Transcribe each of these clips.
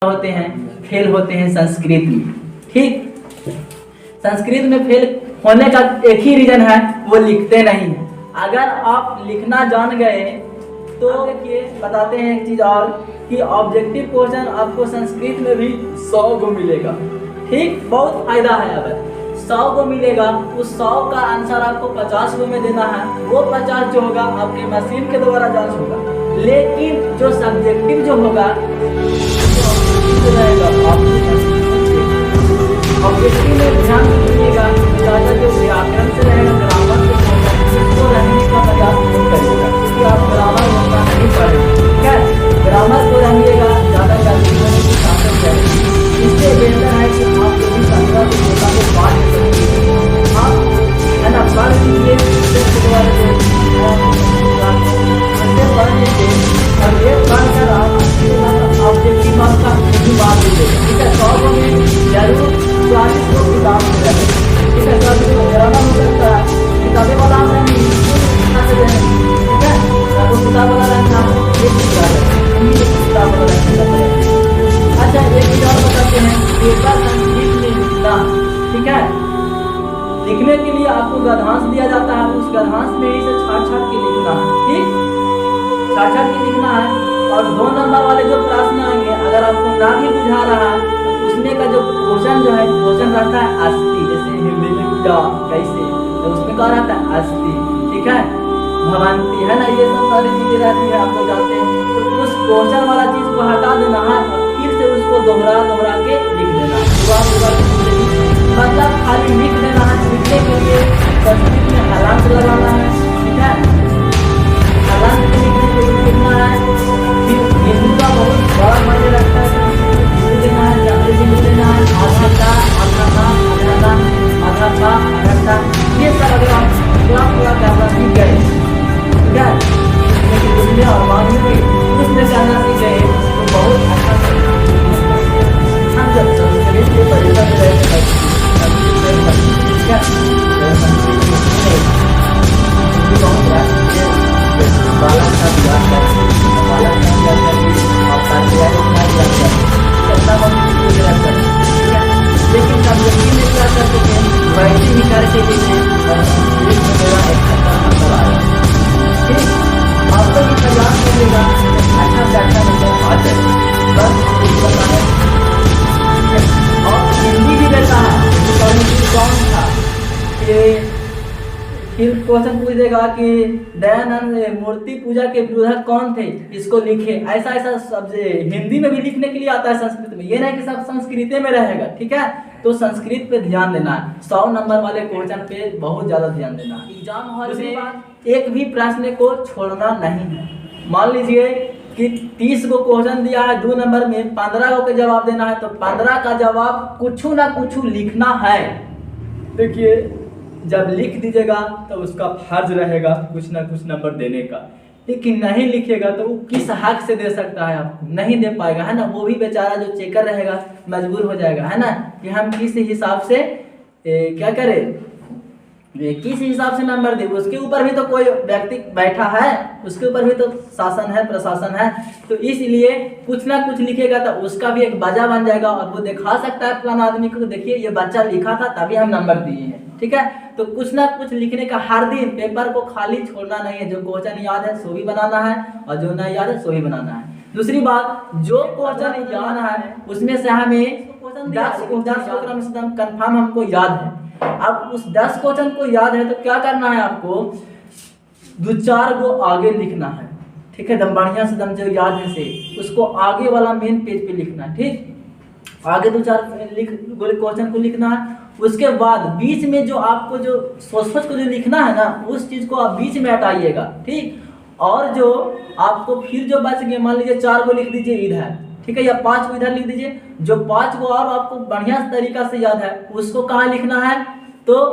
होते हैं, फेल होते हैं संस्कृत में। ठीक, संस्कृत में फेल होने का एक ही रीजन है, वो लिखते नहीं है। अगर आप लिखना जान गए तो देखिए बताते हैं एक चीज और कि ऑब्जेक्टिव क्वेश्चन आपको संस्कृत में भी 100 को मिलेगा। ठीक, बहुत फायदा है। अगर 100 को मिलेगा, उस 100 का आंसर आपको 50 को में देना है। वो 50 जो होगा आपके मशीन के द्वारा जांच होगा, लेकिन जो सब्जेक्टिव जो होगा ऑब्जेक्टिव में ध्यान दीजिएगा, ज़्यादा जो व्याकरण से रहेगा, ग्रामर से इसको रहने का प्रयास नहीं करिएगा, क्योंकि आप ग्रामर होना नहीं पड़ेगा। ठीक है, ग्रामर को रहिएगा, ज़्यादा जल्दी होने की ताकत है। इससे बेहतर है कि आप जो भी 15 से 16 को पाठ करिए, आप है ना पढ़ लीजिए, उसके द्वारा पढ़ने से और ये पढ़कर आप ऑब्जेक्टिव का नहीं बात दीजिएगा। ठीक है, 100 में जरूर 40 को किताब हो जाए। ठीक है, सब ग्रामर हो सकता है, किताबें वाला नहीं। ठीक है, आपको किताब वाला रखना एक किताब वाला रखना। अच्छा, एक चीज और बताते हैं, पेपर संस्कृत में लिखना। ठीक है, लिखने के लिए आपको गद्यांश दिया जाता है, उस गद्यांश में ही से छाट छाट के लिखना है। ठीक, छाट छाट के लिखना है। और 2 नंबर वाले जो प्रश्न आएंगे, अगर आपको ना भी बुझा रहा है तो उसमें का जो क्वेश्चन जो है, क्वेश्चन रहता है अस्थि, जैसे हिंदी में क्या कैसे, तो उसमें क्या रहता है अस्थि। ठीक है, भवंती, है ना, ये सब सारी चीजें रहती है, आप लोग जानते हैं। तो उस क्वेश्चन वाला चीज को हटा देना है और फिर से उसको दोहरा दोहरा के लिख देना है। मतलब खाली लिख देना है। लिखने के लिए संस्कृत में हलांत लगाना है। ठीक है, हलांत के लिखने के लिए लिखना है। फिर हिंदी का बहुत बड़ा मायने रखता है, लिख देना है, जल्दी से लिख देना है। आधा ये सब अगर आप पूरा करना सीख गए, ठीक है, उसमें और बाद में उसमें करना सीख गए तो बहुत अच्छा हम जब संस्कृत के परीक्षा में रहेंगे, ठीक है, लेकिन सब्जेक्टिव में क्या कर सकते हैं, वैसे ही करके देखें और संस्कृत में मेरा एक अच्छा नंबर आएगा। ठीक, आपको भी प्रयास करिएगा अच्छा से अच्छा नंबर आ जाए, बस इसको बताना है। और हिंदी भी देता है, कौन था कि फिर क्वेश्चन पूछ देगा कि दयानंद मूर्ति पूजा के विरोधक कौन थे, इसको लिखे। ऐसा ऐसा सब हिंदी में भी लिखने के लिए आता है संस्कृत में, ये नहीं कि सब संस्कृत में रहेगा। ठीक है, तो संस्कृत पे ध्यान देना है। 100 नंबर वाले क्वेश्चन पे बहुत ज्यादा ध्यान देना है। एग्जाम हॉल में एक भी प्रश्न को छोड़ना नहीं है। मान लीजिए कि 30 को क्वेश्चन दिया है 2 नंबर में, 15 को जवाब देना है, तो 15 का जवाब कुछ ना कुछ लिखना है। देखिए, जब लिख दीजिएगा तो उसका फर्ज रहेगा कुछ ना कुछ नंबर देने का, लेकिन नहीं लिखेगा तो वो किस हक से दे सकता है, आपको नहीं दे पाएगा, है ना। वो भी बेचारा जो चेकर रहेगा मजबूर हो जाएगा, है ना, कि हम किस हिसाब से क्या करें, किस हिसाब से नंबर दे। उसके ऊपर भी तो कोई व्यक्ति बैठा है, उसके ऊपर भी तो शासन है, प्रशासन है, तो इसलिए कुछ ना कुछ लिखेगा तो उसका भी एक वजह बन जाएगा और वो दिखा सकता है फलाना आदमी को, देखिए ये बच्चा लिखा था तभी हम नंबर दिए हैं। ठीक है, तो कुछ ना कुछ लिखने का, हर दिन पेपर को खाली छोड़ना नहीं है। जो क्वेश्चन याद है सो भी बनाना है और जो नहीं याद है सो भी बनाना है। दूसरी बात, जो क्वेश्चन याद है उसमें से हमें 10 को कम से कम कंफर्म हमको याद है। अब उस 10 क्वेश्चन को याद है तो क्या करना है, आपको 2-4 को आगे लिखना है। ठीक है, दम बढ़िया से दम जो याद है से उसको आगे वाला मेन पेज पे लिखना है। ठीक, आगे 2-4 क्वेश्चन को लिखना है। उसके बाद बीच में जो आपको जो सोच को जो लिखना है ना, उस चीज को आप बीच में हटाइएगा। ठीक, और जो आपको फिर जो बच गए, मान लीजिए 4 को लिख दीजिए इधर, ठीक है, या 5 को इधर लिख दीजिए। जो 5 को और आपको बढ़िया तरीका से याद है उसको कहाँ लिखना है, तो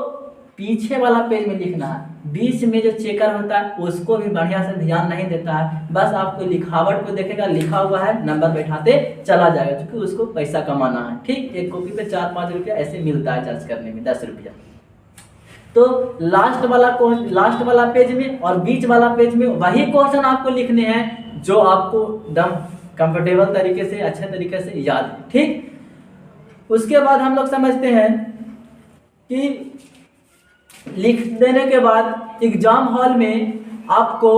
पीछे वाला पेज में लिखना है। बीच में जो चेकर होता है उसको भी बढ़िया से ध्यान नहीं देता है, बस आपको लिखावट को देखेगा, लिखा हुआ है नंबर बैठाते चला जाएगा, क्योंकि उसको पैसा कमाना है। ठीक, एक कॉपी पे 4-5 रुपया ऐसे मिलता है चार्ज करने में, 10 रुपया। तो लास्ट वाला पेज में और बीच वाला पेज में वही क्वेश्चन आपको लिखने हैं जो आपको दम कंफर्टेबल तरीके से, अच्छे तरीके से याद है। ठीक, उसके बाद हम लोग समझते हैं कि लिख देने के बाद एग्जाम हॉल में आपको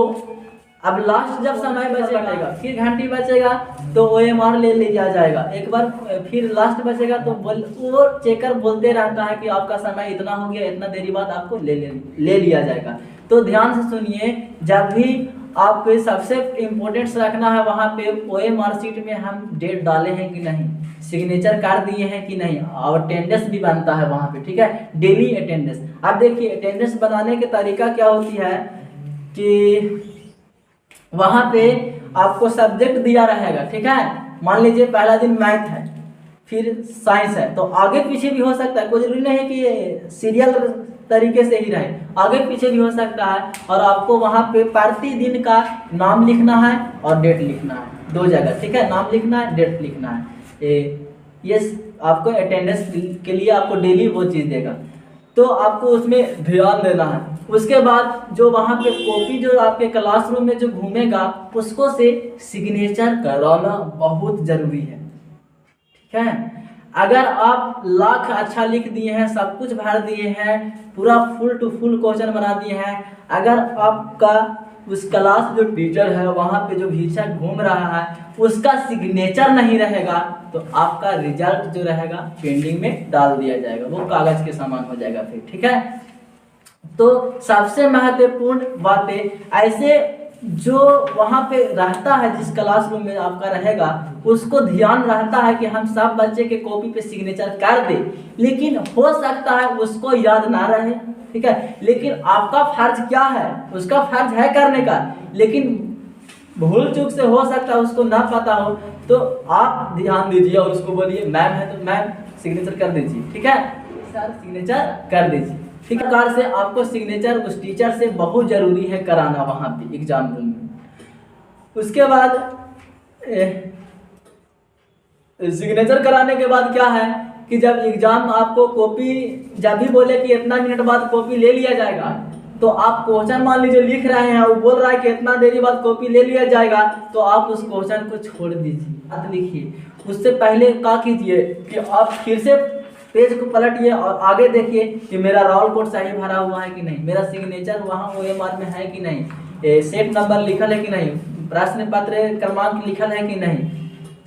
अब लास्ट जब समय बचेगा, फिर घंटी बचेगा तो OMR ले लिया जाएगा। एक बार फिर लास्ट बचेगा तो वो चेकर बोलते रहता है कि आपका समय इतना हो गया, इतना देरी बाद आपको ले लिया जाएगा। तो ध्यान से सुनिए, जब भी आपको सबसे इम्पोर्टेंट रखना है वहाँ पे OMR शीट में हम डेट डाले हैं कि नहीं, सिग्नेचर कर दिए हैं कि नहीं, और अटेंडेंस भी बनता है वहाँ पे। ठीक है, डेली अटेंडेंस। अब देखिए अटेंडेंस बनाने के तरीका क्या होती है कि वहाँ पे आपको सब्जेक्ट दिया रहेगा। ठीक है, मान लीजिए पहला दिन मैथ है, फिर साइंस है, तो आगे पीछे भी हो सकता है, कोई जरूरी नहीं है कि ये सीरियल तरीके से ही रहे, आगे पीछे भी हो सकता है। और आपको वहाँ पे प्रतिदिन का नाम लिखना है और डेट लिखना है, 2 जगह। ठीक है, नाम लिखना है, डेट लिखना है। ये आपको अटेंडेंस के लिए आपको डेली वो चीज़ देगा, तो आपको उसमें ध्यान देना है। उसके बाद जो वहाँ पे कॉपी जो आपके क्लासरूम में जो घूमेगा उसको से सिग्नेचर कराना बहुत ज़रूरी है। ठीक है, अगर आप लाख अच्छा लिख दिए हैं, सब कुछ भर दिए हैं, पूरा फुल टू फुल क्वेश्चन बना दिए हैं, अगर आपका उस क्लास जो टीचर है वहाँ पे जो शिक्षक घूम रहा है उसका सिग्नेचर नहीं रहेगा तो आपका रिजल्ट जो रहेगा पेंडिंग में डाल दिया जाएगा, वो कागज के समान हो जाएगा फिर। ठीक है, तो सबसे महत्वपूर्ण बातें ऐसे जो वहाँ पे रहता है, जिस क्लासरूम में आपका रहेगा उसको ध्यान रहता है कि हम सब बच्चे के कॉपी पे सिग्नेचर कर दे, लेकिन हो सकता है उसको याद ना रहे। ठीक है, लेकिन आपका फर्ज क्या है, उसका फर्ज है करने का, लेकिन भूल चूक से हो सकता है उसको ना पता हो, तो आप ध्यान दीजिए और उसको बोलिए मैम है तो मैम सिग्नेचर कर दीजिए। ठीक है, सर सिग्नेचर कर दीजिए। ठीक है, प्रकार से आपको सिग्नेचर उस टीचर से बहुत जरूरी है कराना वहाँ पे एग्जाम रूम में। उसके बाद सिग्नेचर कराने के बाद क्या है कि जब एग्जाम आपको कॉपी जब भी बोले कि इतना मिनट बाद कॉपी ले लिया जाएगा, तो आप क्वेश्चन मान लीजिए लिख रहे हैं, वो बोल रहा है कि इतना देरी बाद कॉपी ले लिया जाएगा, तो आप उस क्वेश्चन को छोड़ दीजिए, मत लिखिए। उससे पहले क्या कीजिए कि आप फिर से पेज को पलटिए और आगे देखिए कि मेरा रोल कोड सही भरा हुआ है कि नहीं, मेरा सिग्नेचर वहाँ OMR में है कि नहीं, सेट नंबर लिखल है कि नहीं, प्रश्न पत्र क्रमांक लिखल है कि नहीं,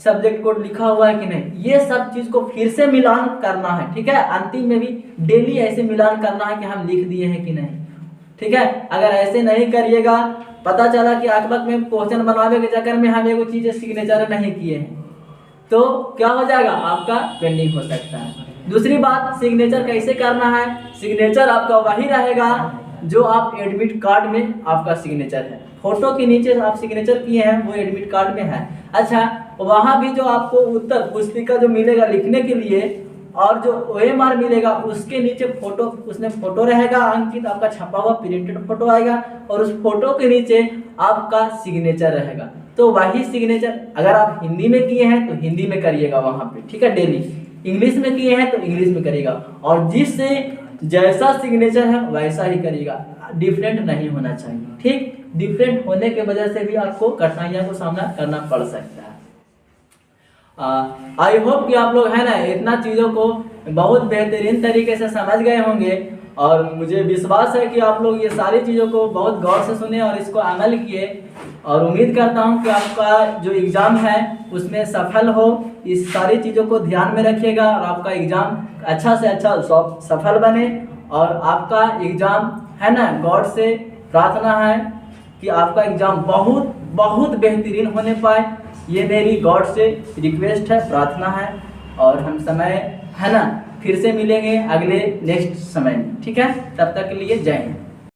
सब्जेक्ट कोड लिखा हुआ है कि नहीं, ये सब चीज़ को फिर से मिलान करना है। ठीक है, अंतिम में भी डेली ऐसे मिलान करना है कि हम लिख दिए हैं कि नहीं। ठीक है, अगर ऐसे नहीं करिएगा, पता चला कि आकबक में क्वेश्चन बनावे के चक्कर में हम एक चीज़ सिग्नेचर नहीं किए हैं, तो क्या हो जाएगा, आपका पेंडिंग हो सकता है। दूसरी बात, सिग्नेचर कैसे करना है, सिग्नेचर आपका वही रहेगा जो आप एडमिट कार्ड में आपका सिग्नेचर है, फोटो के नीचे आप सिग्नेचर किए हैं वो एडमिट कार्ड में है। अच्छा, वहाँ भी जो आपको उत्तर पुस्तिका जो मिलेगा लिखने के लिए और जो OMR मिलेगा उसके नीचे फोटो, उसमें फोटो रहेगा अंकित, आपका छपा हुआ प्रिंटेड फोटो आएगा और उस फोटो के नीचे आपका सिग्नेचर रहेगा। तो वही सिग्नेचर अगर आप हिंदी में किए हैं तो हिंदी में करिएगा वहाँ पे। ठीक है, डेली इंग्लिश में किए हैं तो इंग्लिश में करिएगा, और जिससे जैसा सिग्नेचर है वैसा ही करिएगा, डिफरेंट नहीं होना चाहिए। ठीक, डिफरेंट होने के वजह से भी आपको कठिनाइयों को सामना करना पड़ सकता है। आई होप कि आप लोग है ना इतना चीज़ों को बहुत बेहतरीन तरीके से समझ गए होंगे, और मुझे विश्वास है कि आप लोग ये सारी चीज़ों को बहुत गौर से सुने और इसको अमल किए, और उम्मीद करता हूं कि आपका जो एग्ज़ाम है उसमें सफल हो। इस सारी चीज़ों को ध्यान में रखिएगा और आपका एग्ज़ाम अच्छा से अच्छा सफल बने, और आपका एग्ज़ाम है ना गॉड से प्रार्थना है कि आपका एग्ज़ाम बहुत बहुत बेहतरीन होने पाए, ये मेरी गॉड से रिक्वेस्ट है, प्रार्थना है। और हम समय है ना फिर से मिलेंगे अगले नेक्स्ट समय में। ठीक है, तब तक के लिए जय हिंद।